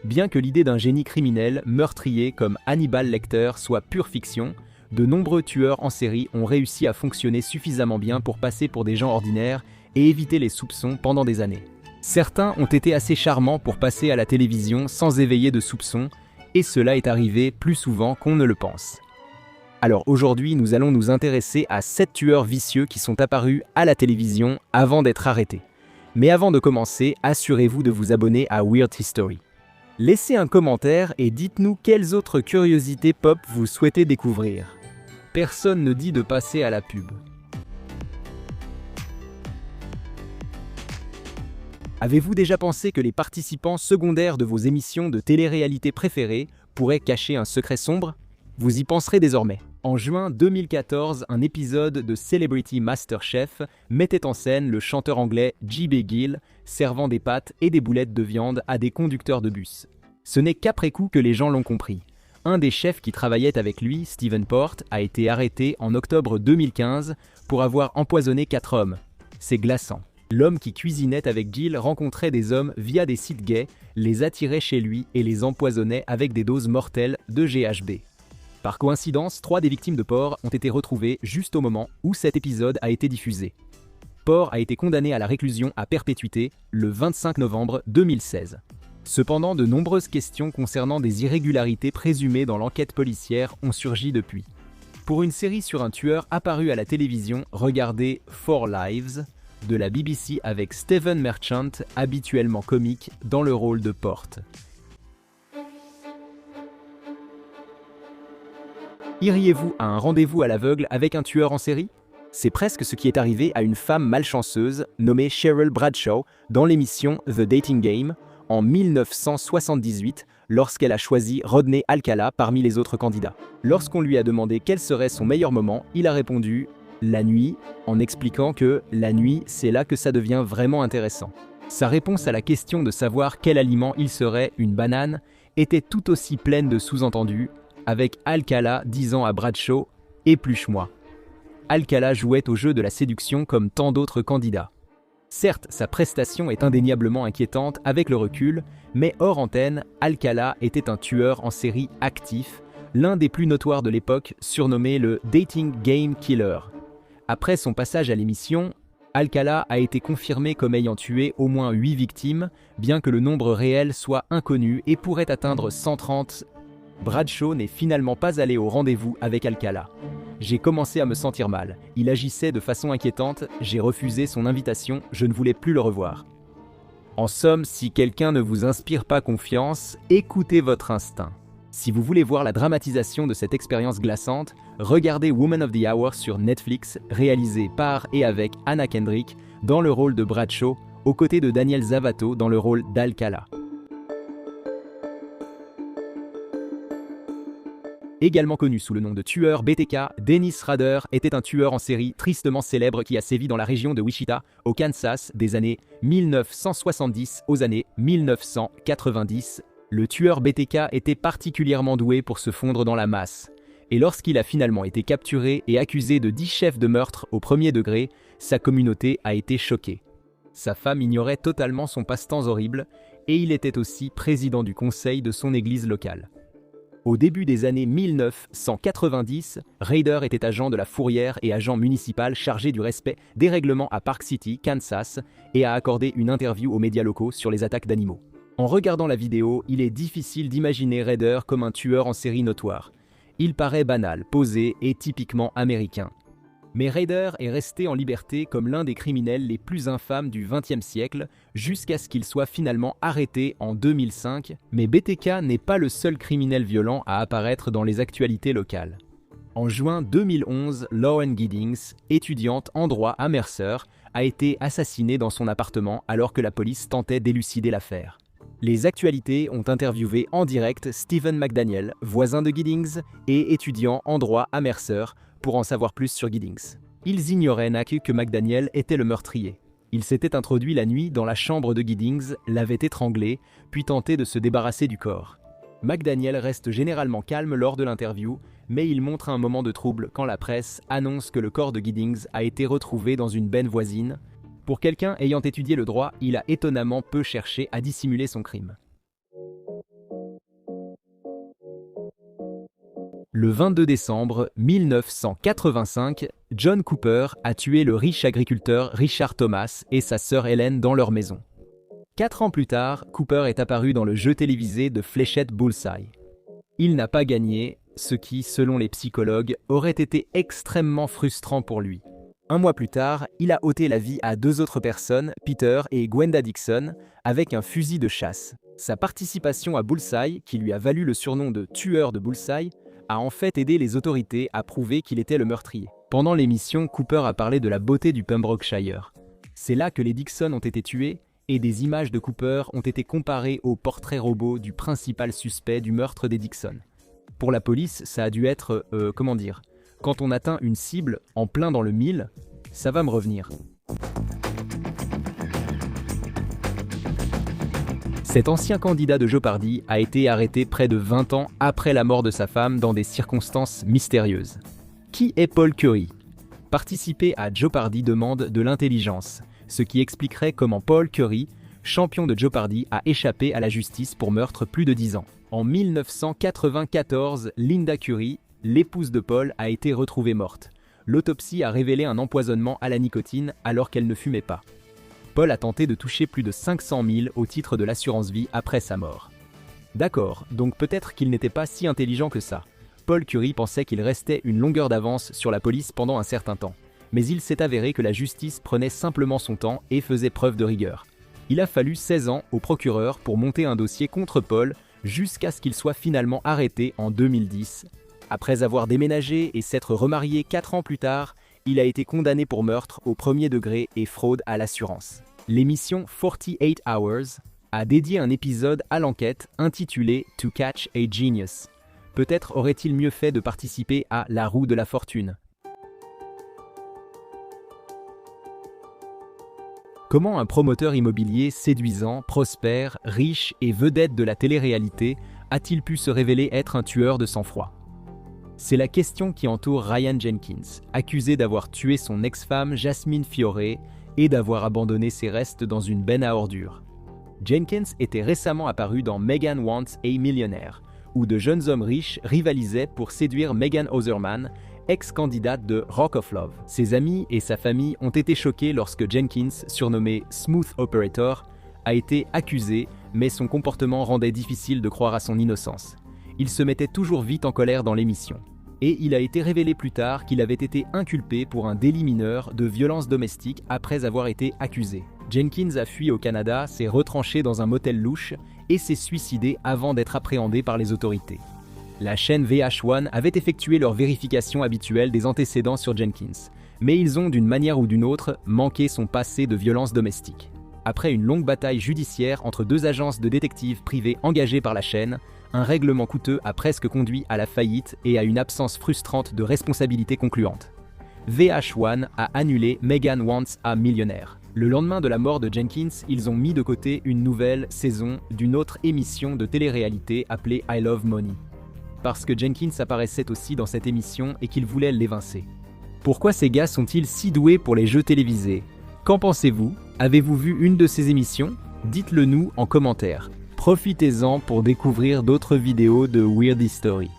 Bien que l'idée d'un génie criminel, meurtrier comme Hannibal Lecter soit pure fiction, de nombreux tueurs en série ont réussi à fonctionner suffisamment bien pour passer pour des gens ordinaires et éviter les soupçons pendant des années. Certains ont été assez charmants pour passer à la télévision sans éveiller de soupçons, et cela est arrivé plus souvent qu'on ne le pense. Alors aujourd'hui, nous allons nous intéresser à 7 tueurs vicieux qui sont apparus à la télévision avant d'être arrêtés. Mais avant de commencer, assurez-vous de vous abonner à Weird History. Laissez un commentaire et dites-nous quelles autres curiosités pop vous souhaitez découvrir. Personne ne dit de passer à la pub. Avez-vous déjà pensé que les participants secondaires de vos émissions de télé-réalité préférées pourraient cacher un secret sombre? Vous y penserez désormais. En juin 2014, un épisode de Celebrity MasterChef mettait en scène le chanteur anglais J.B. Gill servant des pâtes et des boulettes de viande à des conducteurs de bus. Ce n'est qu'après coup que les gens l'ont compris. Un des chefs qui travaillait avec lui, Steven Porte, a été arrêté en octobre 2015 pour avoir empoisonné 4 hommes. C'est glaçant. L'homme qui cuisinait avec Gill rencontrait des hommes via des sites gays, les attirait chez lui et les empoisonnait avec des doses mortelles de GHB. Par coïncidence, 3 des victimes de Porte ont été retrouvées juste au moment où cet épisode a été diffusé. Porte a été condamné à la réclusion à perpétuité le 25 novembre 2016. Cependant, de nombreuses questions concernant des irrégularités présumées dans l'enquête policière ont surgi depuis. Pour une série sur un tueur apparu à la télévision, regardez 4 Lives de la BBC avec Stephen Merchant, habituellement comique, dans le rôle de Porte. Iriez-vous à un rendez-vous à l'aveugle avec un tueur en série? C'est presque ce qui est arrivé à une femme malchanceuse nommée Cheryl Bradshaw dans l'émission The Dating Game en 1978 lorsqu'elle a choisi Rodney Alcala parmi les autres candidats. Lorsqu'on lui a demandé quel serait son meilleur moment, il a répondu « la nuit » en expliquant que la nuit, c'est là que ça devient vraiment intéressant. Sa réponse à la question de savoir quel aliment il serait, une banane, était tout aussi pleine de sous-entendus, avec Alcala disant à Bradshaw « épluche-moi ». Alcala jouait au jeu de la séduction comme tant d'autres candidats. Certes, sa prestation est indéniablement inquiétante avec le recul, mais hors antenne, Alcala était un tueur en série actif, l'un des plus notoires de l'époque, surnommé le Dating Game Killer. Après son passage à l'émission, Alcala a été confirmé comme ayant tué au moins 8 victimes, bien que le nombre réel soit inconnu et pourrait atteindre 130. Bradshaw n'est finalement pas allé au rendez-vous avec Alcala. J'ai commencé à me sentir mal. Il agissait de façon inquiétante, j'ai refusé son invitation, je ne voulais plus le revoir. En somme, si quelqu'un ne vous inspire pas confiance, écoutez votre instinct. Si vous voulez voir la dramatisation de cette expérience glaçante, regardez Woman of the Hour sur Netflix, réalisé par et avec Anna Kendrick dans le rôle de Bradshaw, aux côtés de Daniel Zavato dans le rôle d'Alcala. Également connu sous le nom de tueur BTK, Dennis Rader était un tueur en série tristement célèbre qui a sévi dans la région de Wichita, au Kansas, des années 1970 aux années 1990. Le tueur BTK était particulièrement doué pour se fondre dans la masse. Et lorsqu'il a finalement été capturé et accusé de 10 chefs de meurtre au premier degré, sa communauté a été choquée. Sa femme ignorait totalement son passe-temps horrible, et il était aussi président du conseil de son église locale. Au début des années 1990, Rader était agent de la fourrière et agent municipal chargé du respect des règlements à Park City, Kansas, et a accordé une interview aux médias locaux sur les attaques d'animaux. En regardant la vidéo, il est difficile d'imaginer Rader comme un tueur en série notoire. Il paraît banal, posé et typiquement américain. Mais Rader est resté en liberté comme l'un des criminels les plus infâmes du XXe siècle, jusqu'à ce qu'il soit finalement arrêté en 2005, mais BTK n'est pas le seul criminel violent à apparaître dans les actualités locales. En juin 2011, Lauren Giddings, étudiante en droit à Mercer, a été assassinée dans son appartement alors que la police tentait d'élucider l'affaire. Les actualités ont interviewé en direct Stephen McDaniel, voisin de Giddings et étudiant en droit à Mercer, pour en savoir plus sur Giddings. Ils ignoraient que McDaniel était le meurtrier. Il s'était introduit la nuit dans la chambre de Giddings, l'avait étranglé, puis tenté de se débarrasser du corps. McDaniel reste généralement calme lors de l'interview, mais il montre un moment de trouble quand la presse annonce que le corps de Giddings a été retrouvé dans une benne voisine. Pour quelqu'un ayant étudié le droit, il a étonnamment peu cherché à dissimuler son crime. Le 22 décembre 1985, John Cooper a tué le riche agriculteur Richard Thomas et sa sœur Helen dans leur maison. 4 ans plus tard, Cooper est apparu dans le jeu télévisé de Fléchette Bullseye. Il n'a pas gagné, ce qui, selon les psychologues, aurait été extrêmement frustrant pour lui. 1 mois plus tard, il a ôté la vie à 2 autres personnes, Peter et Gwenda Dixon, avec un fusil de chasse. Sa participation à Bullseye, qui lui a valu le surnom de « tueur de Bullseye », a en fait aidé les autorités à prouver qu'il était le meurtrier. Pendant l'émission, Cooper a parlé de la beauté du Pembrokeshire. C'est là que les Dixon ont été tués et des images de Cooper ont été comparées au portrait robot du principal suspect du meurtre des Dixon. Pour la police, ça a dû être, quand on atteint une cible en plein dans le mille, ça va me revenir. Cet ancien candidat de Jeopardy a été arrêté près de 20 ans après la mort de sa femme dans des circonstances mystérieuses. Qui est Paul Curry ? Participer à Jeopardy demande de l'intelligence, ce qui expliquerait comment Paul Curry, champion de Jeopardy, a échappé à la justice pour meurtre plus de 10 ans. En 1994, Linda Curry, l'épouse de Paul, a été retrouvée morte. L'autopsie a révélé un empoisonnement à la nicotine alors qu'elle ne fumait pas. Paul a tenté de toucher plus de 500 000 au titre de l'assurance vie après sa mort. D'accord, donc peut-être qu'il n'était pas si intelligent que ça. Paul Curry pensait qu'il restait une longueur d'avance sur la police pendant un certain temps. Mais il s'est avéré que la justice prenait simplement son temps et faisait preuve de rigueur. Il a fallu 16 ans au procureur pour monter un dossier contre Paul jusqu'à ce qu'il soit finalement arrêté en 2010. Après avoir déménagé et s'être remarié 4 ans plus tard, il a été condamné pour meurtre au premier degré et fraude à l'assurance. L'émission 48 Hours a dédié un épisode à l'enquête intitulé « To Catch a Genius ». Peut-être aurait-il mieux fait de participer à La Roue de la Fortune. Comment un promoteur immobilier séduisant, prospère, riche et vedette de la télé-réalité a-t-il pu se révéler être un tueur de sang-froid ? C'est la question qui entoure Ryan Jenkins, accusé d'avoir tué son ex-femme Jasmine Fiore et d'avoir abandonné ses restes dans une benne à ordures. Jenkins était récemment apparu dans Megan Wants a Millionaire, où de jeunes hommes riches rivalisaient pour séduire Megan Otherman, ex-candidate de Rock of Love. Ses amis et sa famille ont été choqués lorsque Jenkins, surnommé Smooth Operator, a été accusé, mais son comportement rendait difficile de croire à son innocence. Il se mettait toujours vite en colère dans l'émission. Et il a été révélé plus tard qu'il avait été inculpé pour un délit mineur de violence domestique après avoir été accusé. Jenkins a fui au Canada, s'est retranché dans un motel louche et s'est suicidé avant d'être appréhendé par les autorités. La chaîne VH1 avait effectué leur vérification habituelle des antécédents sur Jenkins, mais ils ont d'une manière ou d'une autre manqué son passé de violence domestique. Après une longue bataille judiciaire entre 2 agences de détectives privées engagées par la chaîne, un règlement coûteux a presque conduit à la faillite et à une absence frustrante de responsabilité concluante. VH1 a annulé Megan Wants a Millionaire. Le lendemain de la mort de Jenkins, ils ont mis de côté une nouvelle saison d'une autre émission de télé-réalité appelée I Love Money. Parce que Jenkins apparaissait aussi dans cette émission et qu'il voulait l'évincer. Pourquoi ces gars sont-ils si doués pour les jeux télévisés ? Qu'en pensez-vous ? Avez-vous vu une de ces émissions ? Dites-le nous en commentaire. Profitez-en pour découvrir d'autres vidéos de Weird History.